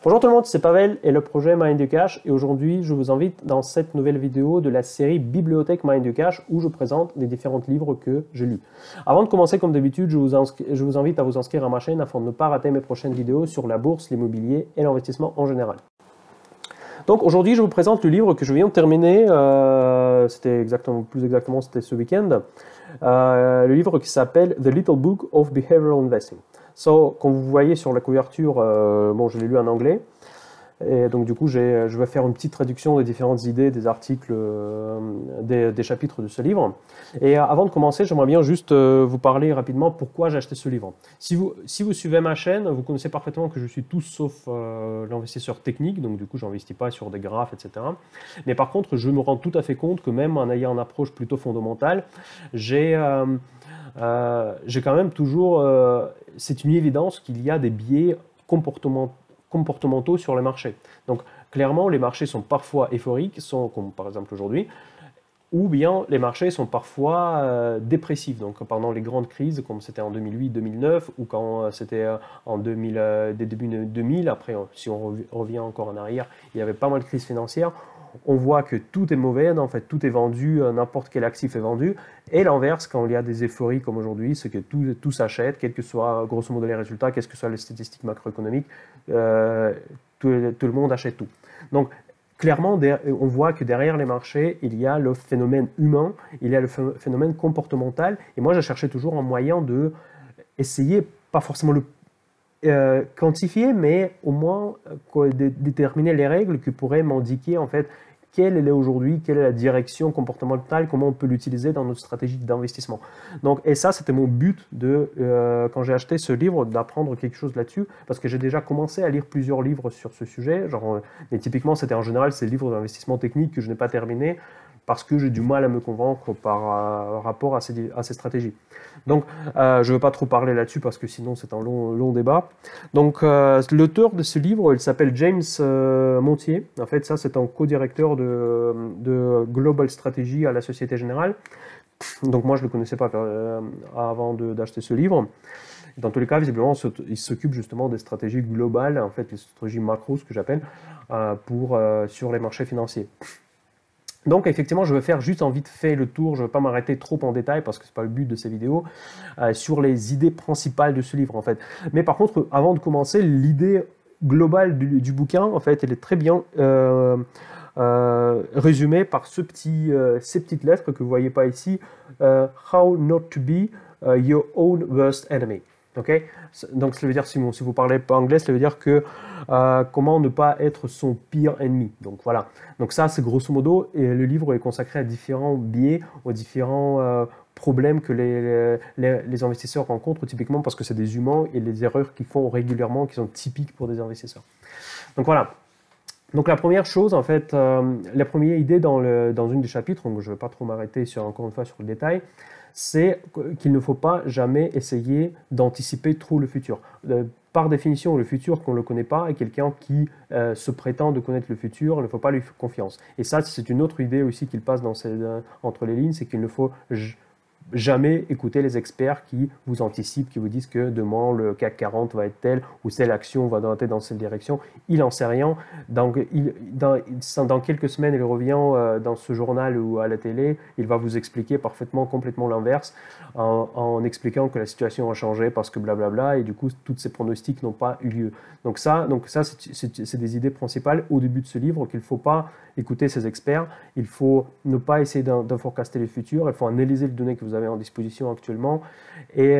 Bonjour tout le monde, c'est Pavel et le projet Mind You Cash et aujourd'hui je vous invite dans cette nouvelle vidéo de la série Bibliothèque Mind You Cash où je présente les différents livres que j'ai lus. Avant de commencer comme d'habitude, je vous invite à vous inscrire à ma chaîne afin de ne pas rater mes prochaines vidéos sur la bourse, l'immobilier et l'investissement en général. Donc aujourd'hui je vous présente le livre que je viens de terminer, plus exactement c'était ce week-end, le livre qui s'appelle The Little Book of Behavioral Investing. Comme vous voyez sur la couverture, je l'ai lu en anglais, et donc du coup je vais faire une petite traduction des différentes idées, des articles, des chapitres de ce livre. Et avant de commencer, j'aimerais bien juste vous parler rapidement pourquoi j'ai acheté ce livre. Si vous suivez ma chaîne, vous connaissez parfaitement que je suis tout sauf l'investisseur technique, donc du coup je n'investis pas sur des graphes, etc. Mais par contre, je me rends tout à fait compte que même en ayant une approche plutôt fondamentale, j'ai quand même toujours, c'est une évidence qu'il y a des biais comportementaux sur les marchés. Donc clairement, les marchés sont parfois euphoriques, comme par exemple aujourd'hui, ou bien les marchés sont parfois dépressifs. Donc pendant les grandes crises, comme c'était en 2008-2009, ou quand c'était en début 2000, après si on revient encore en arrière, il y avait pas mal de crises financières. On voit que tout est mauvais, en fait tout est vendu, n'importe quel actif est vendu, et l'inverse, quand il y a des euphories comme aujourd'hui, c'est que tout s'achète, quels que soient grosso modo les résultats, quelles que soient les statistiques macroéconomiques, tout le monde achète tout. Donc clairement, on voit que derrière les marchés, il y a le phénomène humain, il y a le phénomène comportemental, et moi je cherchais toujours un moyen de essayer, pas forcément le quantifier, mais au moins déterminer les règles qui pourraient m'indiquer en fait quelle est aujourd'hui, quelle est la direction comportementale, comment on peut l'utiliser dans notre stratégie d'investissement. Donc, et ça, c'était mon but quand j'ai acheté ce livre, d'apprendre quelque chose là-dessus, parce que j'ai déjà commencé à lire plusieurs livres sur ce sujet, mais typiquement, c'était en général ces livres d'investissement technique que je n'ai pas terminé, parce que j'ai du mal à me convaincre par rapport à ces stratégies. Donc, je ne veux pas trop parler là-dessus parce que sinon c'est un long débat. Donc, l'auteur de ce livre, il s'appelle James Montier. En fait, ça, c'est un co-directeur de Global Strategy à la Société Générale. Donc, moi, je ne le connaissais pas avant d'acheter ce livre. Dans tous les cas, visiblement, il s'occupe justement des stratégies globales, en fait, les stratégies macro, ce que j'appelle, sur les marchés financiers. Donc effectivement, je vais faire juste en vite fait le tour, je ne vais pas m'arrêter trop en détail parce que ce n'est pas le but de ces vidéos, sur les idées principales de ce livre en fait. Mais par contre, avant de commencer, l'idée globale du bouquin, en fait, elle est très bien résumée par ces petites lettres que vous ne voyez pas ici, How not to be your own worst enemy. Okay? Donc, ça veut dire, si vous parlez pas anglais, ça veut dire que comment ne pas être son pire ennemi. Donc, voilà. Donc, ça, c'est grosso modo, et le livre est consacré à différents biais, aux différents problèmes que les investisseurs rencontrent, typiquement parce que c'est des humains et les erreurs qu'ils font régulièrement, qui sont typiques pour des investisseurs. Donc, voilà. Donc, la première chose, en fait, la première idée dans une des chapitres, donc je ne vais pas trop m'arrêter encore une fois sur le détail, c'est qu'il ne faut pas jamais essayer d'anticiper trop le futur. Par définition, le futur, qu'on ne le connaît pas, est quelqu'un qui se prétend de connaître le futur, il ne faut pas lui faire confiance. Et ça, c'est une autre idée aussi qu'il passe entre les lignes, c'est qu'il ne faut jamais écouter les experts qui vous anticipent, qui vous disent que demain le CAC 40 va être tel ou telle action va être dans cette direction. Il n'en sait rien. Donc, dans quelques semaines, il revient dans ce journal ou à la télé, il va vous expliquer complètement l'inverse en expliquant que la situation a changé parce que blablabla et du coup, tous ces pronostics n'ont pas eu lieu. Donc ça c'est des idées principales au début de ce livre qu'il ne faut pas écouter ces experts, il faut ne pas essayer de forecaster le futur, il faut analyser les données que vous avez en disposition actuellement et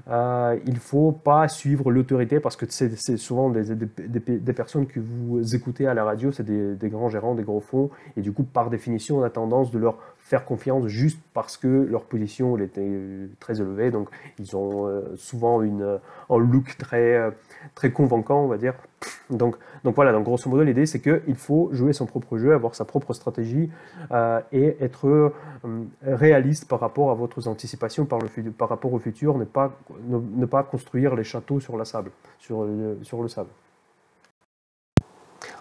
il ne faut pas suivre l'autorité parce que c'est souvent des personnes que vous écoutez à la radio, c'est des grands gérants, des gros fonds et du coup par définition on a tendance de leur faire confiance juste parce que leur position elle était très élevée, donc ils ont souvent un look très convaincant on va dire. Donc voilà, donc grosso modo l'idée c'est qu'il faut jouer son propre jeu, avoir sa propre stratégie et être réaliste par rapport à votre anticipation par rapport au futur, ne pas construire les châteaux sur le sable.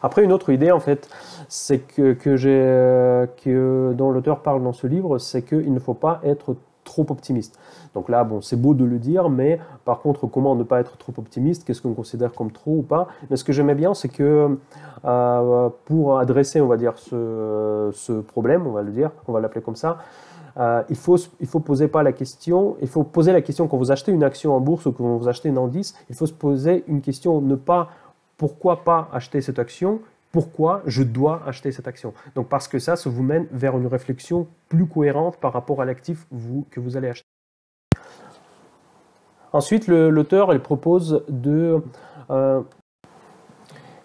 Après, une autre idée, en fait, c'est dont l'auteur parle dans ce livre, c'est qu'il ne faut pas être trop optimiste. Donc là, bon, c'est beau de le dire, mais par contre, comment ne pas être trop optimiste? Qu'est-ce qu'on considère comme trop ou pas? Mais ce que j'aimais bien, c'est que pour adresser, on va dire, ce problème, on va le dire, on va l'appeler comme ça, il faut poser pas la question, il faut poser la question quand vous achetez une action en bourse ou quand vous achetez un indice, il faut se poser une question, ne pas pourquoi pas acheter cette action, pourquoi je dois acheter cette action. Donc parce que ça vous mène vers une réflexion plus cohérente par rapport à l'actif que vous allez acheter. Ensuite, l'auteur propose de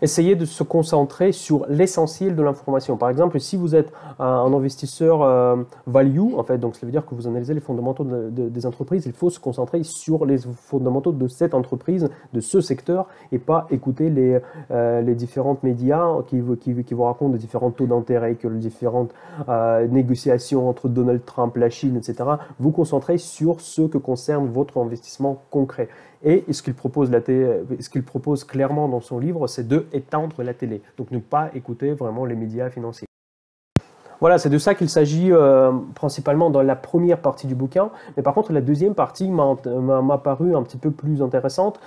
essayer de se concentrer sur l'essentiel de l'information. Par exemple, si vous êtes un investisseur value, en fait, donc ça veut dire que vous analysez les fondamentaux des entreprises, il faut se concentrer sur les fondamentaux de cette entreprise, de ce secteur, et pas écouter les différents médias qui vous racontent les différents taux d'intérêt, que les différentes négociations entre Donald Trump, la Chine, etc. Vous concentrez sur ce que concerne votre investissement concret. Et ce qu'il propose clairement dans son livre, c'est d'éteindre la télé. Donc ne pas écouter vraiment les médias financiers. Voilà, c'est de ça qu'il s'agit principalement dans la première partie du bouquin. Mais par contre, la deuxième partie m'a paru un petit peu plus intéressante,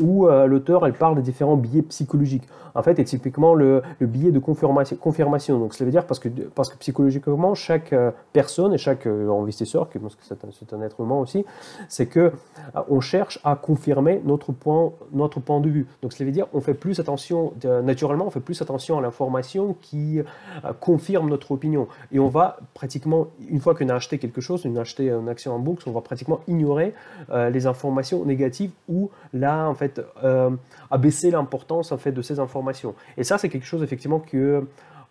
où l'auteur parle des différents biais psychologiques. En fait, et typiquement le biais de confirmation. Donc, cela veut dire parce que psychologiquement, chaque personne et chaque investisseur, parce que c'est un être humain aussi, c'est que on cherche à confirmer notre point de vue. Donc, cela veut dire on fait plus attention, naturellement, on fait plus attention à l'information qui confirme notre opinion. Et on va pratiquement, une fois qu'on a acheté quelque chose, on a acheté une action en bourse, on va pratiquement ignorer les informations négatives ou là, en fait, abaisser l'importance en fait de ces informations. Et ça, c'est quelque chose effectivement que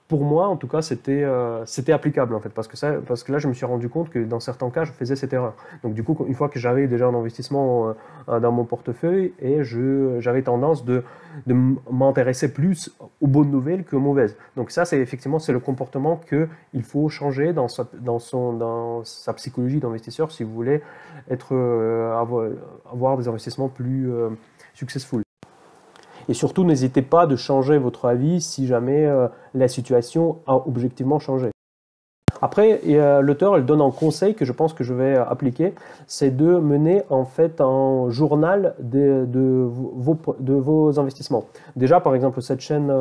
pour moi, en tout cas, c'était applicable en fait, parce que là, je me suis rendu compte que dans certains cas, je faisais cette erreur. Donc du coup, une fois que j'avais déjà un investissement dans mon portefeuille, et j'avais tendance de m'intéresser plus aux bonnes nouvelles qu'aux mauvaises. Donc ça, c'est effectivement le comportement qu'il faut changer dans sa psychologie d'investisseur si vous voulez avoir des investissements plus successful. Et surtout, n'hésitez pas de changer votre avis si jamais la situation a objectivement changé. Après, l'auteur donne un conseil que je pense que je vais appliquer, c'est de mener en fait un journal de vos investissements. Déjà, par exemple, cette chaîne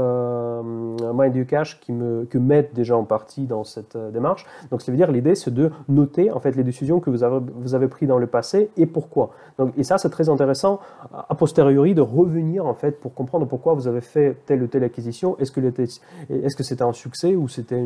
Mind You Cash que m'aide déjà en partie dans cette démarche. Donc, ça veut dire l'idée, c'est de noter en fait les décisions que vous avez prises dans le passé et pourquoi. Donc, et ça, c'est très intéressant a posteriori de revenir en fait pour comprendre pourquoi vous avez fait telle ou telle acquisition. Est-ce que c'était un succès ou c'était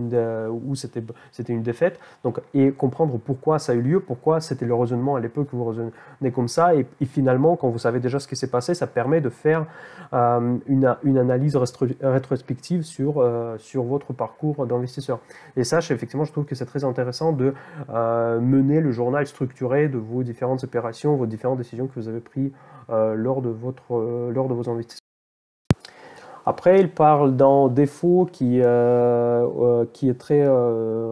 une défaite, donc, et comprendre pourquoi ça a eu lieu, pourquoi c'était le raisonnement à l'époque que vous raisonnez comme ça, et finalement, quand vous savez déjà ce qui s'est passé, ça permet de faire une analyse rétrospective sur votre parcours d'investisseur. Et ça, effectivement, je trouve que c'est très intéressant de mener le journal structuré de vos différentes opérations, vos différentes décisions que vous avez prises lors de vos investissements. Après, il parle d'un défaut qui est très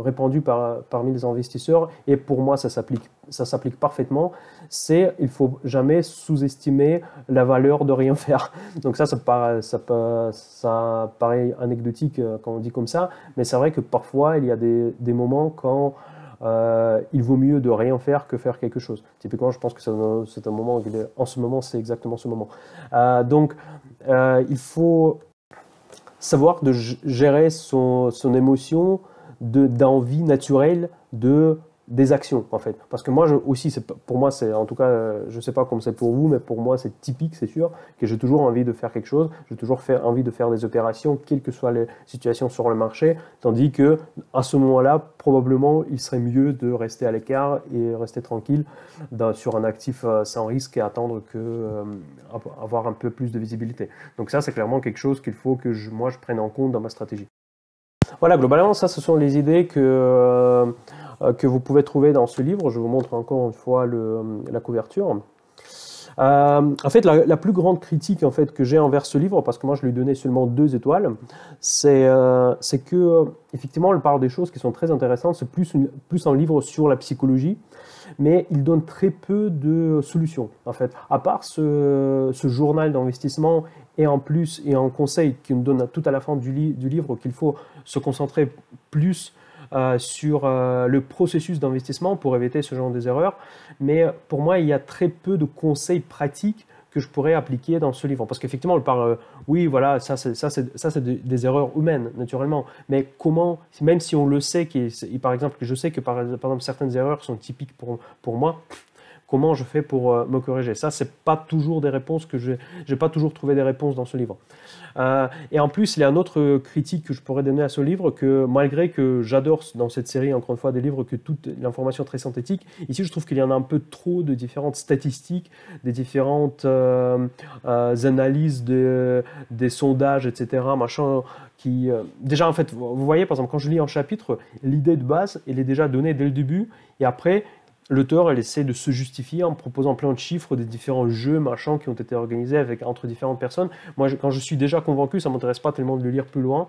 répandu parmi les investisseurs, et pour moi, ça s'applique parfaitement, c'est il ne faut jamais sous-estimer la valeur de rien faire. Donc ça paraît anecdotique quand on dit comme ça, mais c'est vrai que parfois, il y a des moments quand il vaut mieux de rien faire que faire quelque chose. Typiquement, je pense que c'est un moment, en ce moment, c'est exactement ce moment. Donc, il faut savoir de gérer son émotion d'envie naturelle des actions, en fait. Parce que moi aussi, pour moi, en tout cas, je ne sais pas comment c'est pour vous, mais pour moi, c'est typique, c'est sûr, que j'ai toujours envie de faire quelque chose, j'ai toujours envie de faire des opérations, quelles que soient les situations sur le marché, tandis que à ce moment-là, probablement, il serait mieux de rester à l'écart et rester tranquille sur un actif sans risque et attendre avoir un peu plus de visibilité. Donc ça, c'est clairement quelque chose qu'il faut que moi, je prenne en compte dans ma stratégie. Voilà, globalement, ça, ce sont les idées que vous pouvez trouver dans ce livre. Je vous montre encore une fois la couverture. En fait, la plus grande critique en fait, que j'ai envers ce livre, parce que moi je lui donnais seulement 2 étoiles, c'est que effectivement, elle parle des choses qui sont très intéressantes. C'est plus un livre sur la psychologie, mais il donne très peu de solutions. En fait, à part ce journal d'investissement et en plus et un conseil qui nous donne tout à la fin du livre qu'il faut se concentrer plus sur le processus d'investissement pour éviter ce genre d'erreurs. Mais pour moi, il y a très peu de conseils pratiques que je pourrais appliquer dans ce livre. Parce qu'effectivement, on parle, oui, voilà, ça c'est des erreurs humaines, naturellement. Mais comment, même si on le sait, par exemple, je sais que par exemple certaines erreurs sont typiques pour moi, comment je fais pour me corriger? Ça, c'est pas toujours des réponses que j'ai pas toujours trouvé des réponses dans ce livre. Et en plus, il y a un autre critique que je pourrais donner à ce livre, que malgré que j'adore dans cette série, encore une fois, des livres que toute l'information est très synthétique, ici je trouve qu'il y en a un peu trop de différentes statistiques, des différentes analyses des sondages, etc. Machin, déjà en fait, vous voyez, par exemple, quand je lis un chapitre, l'idée de base, elle est déjà donnée dès le début, et après, l'auteur, elle essaie de se justifier en proposant plein de chiffres des différents jeux, machins, qui ont été organisés entre différentes personnes. Moi, quand je suis déjà convaincu, ça ne m'intéresse pas tellement de le lire plus loin.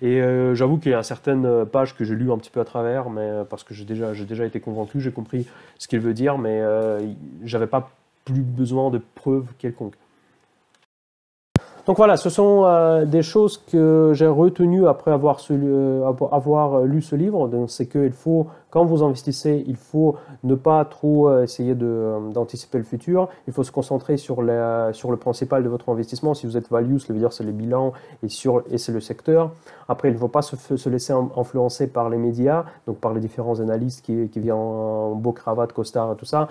Et j'avoue qu'il y a certaines pages que j'ai lues un petit peu à travers, mais parce que j'ai déjà été convaincu, j'ai compris ce qu'il veut dire, mais j'avais pas plus besoin de preuves quelconques. Donc voilà, ce sont des choses que j'ai retenues après avoir lu ce livre. C'est qu'il faut, quand vous investissez, il faut ne pas trop essayer d'anticiper le futur. Il faut se concentrer sur le principal de votre investissement. Si vous êtes value, ça veut dire c'est les bilans et c'est le secteur. Après, il ne faut pas se laisser influencer par les médias, donc par les différents analystes qui viennent en beau cravate, costard et tout ça.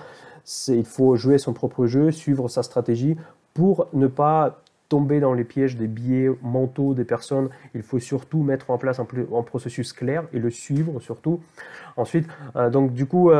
Il faut jouer son propre jeu, suivre sa stratégie pour ne pas tomber dans les pièges des biais mentaux des personnes. Il faut surtout mettre en place un processus clair et le suivre surtout. Ensuite, donc du coup,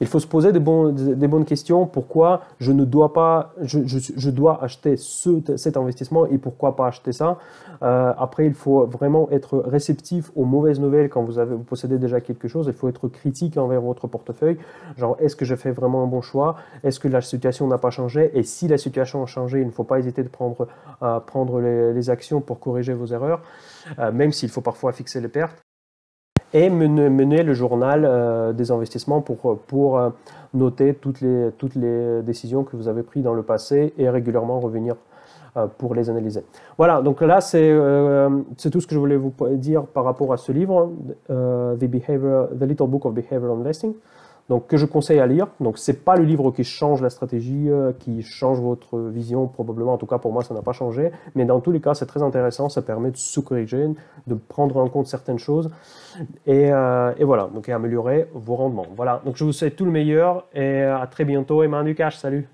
il faut se poser des bonnes questions. Pourquoi je ne dois pas, je dois acheter cet investissement et pourquoi pas acheter ça. Après, il faut vraiment être réceptif aux mauvaises nouvelles quand vous possédez déjà quelque chose. Il faut être critique envers votre portefeuille. Genre, est-ce que j'ai fait vraiment un bon choix? Est-ce que la situation n'a pas changé? Et si la situation a changé, il ne faut pas hésiter de prendre les actions pour corriger vos erreurs, même s'il faut parfois fixer les pertes. Et mener le journal des investissements pour noter toutes les décisions que vous avez prises dans le passé et régulièrement revenir pour les analyser. Voilà, donc là, c'est tout ce que je voulais vous dire par rapport à ce livre, The Little Book of Behavioral Investing. Donc, que je conseille à lire. Donc, c'est pas le livre qui change la stratégie, qui change votre vision, probablement. En tout cas, pour moi, ça n'a pas changé. Mais dans tous les cas, c'est très intéressant. Ça permet de se corriger, de prendre en compte certaines choses et voilà. Donc, et améliorer vos rendements. Voilà. Donc, je vous souhaite tout le meilleur et à très bientôt. Et main du cash. Salut!